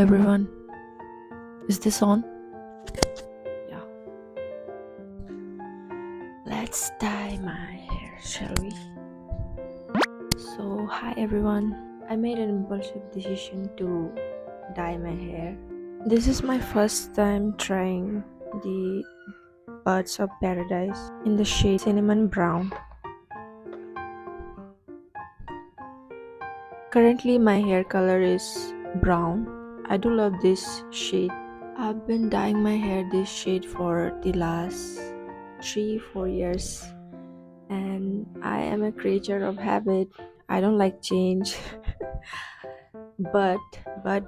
everyone. Is this on? Yeah. Let's dye my hair, shall we? So, hi everyone. I made an impulsive decision to dye my hair. This is my first time trying the Birds of Paradise in the shade cinnamon brown. Currently, my hair color is brown. I do love this shade. I've been dyeing my hair this shade for the last 3-4 years, and I am a creature of habit. I don't like change. but but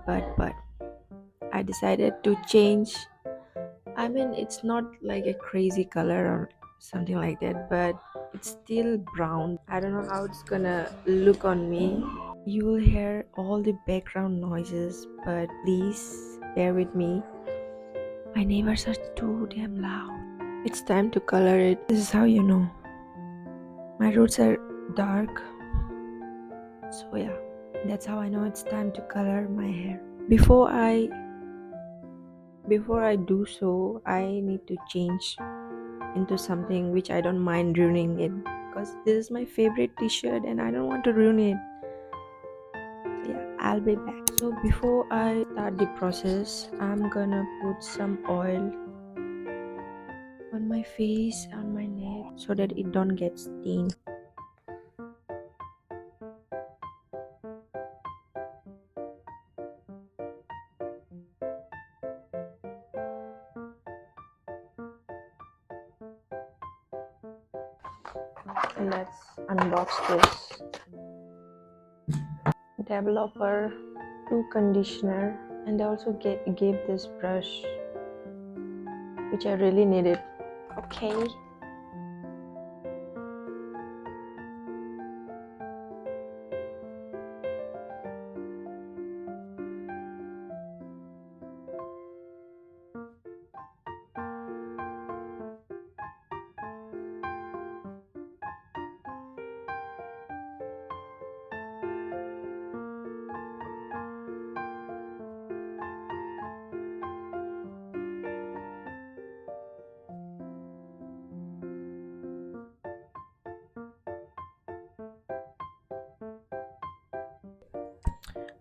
I decided to change. I mean, it's not like a crazy color or something like that, but it's still brown. I don't know how it's gonna look on me. You will hear all the background noises, but please bear with me. My neighbors are too damn loud. It's time to color it. This is how you know. My roots are dark. So yeah, that's how I know it's time to color my hair. Before I do so, I need to change into something which I don't mind ruining it, because this is my favorite t-shirt and I don't want to ruin it. So yeah, I'll be back. So before I start the process, I'm gonna put some oil on my face, on my neck, so that it don't get stained. Let's unbox this developer 2 conditioner, and they also gave this brush which I really needed. Okay.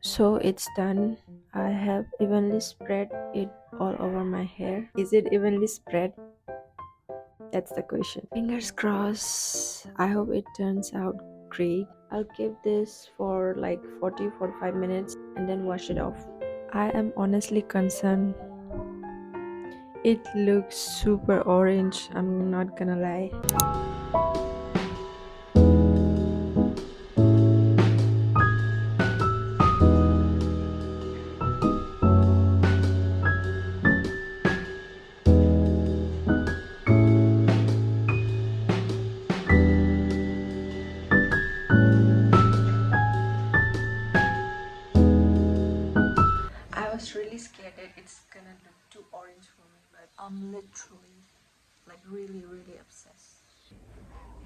So it's done. I have evenly spread it all over my hair. Is it evenly spread? That's the question. Fingers crossed. I hope it turns out great. I'll keep this for like 40-45 minutes and then wash it off. I am honestly concerned. It looks super orange, I'm not gonna lie. I was really scared that it's gonna look too orange for me, but I'm literally like really obsessed.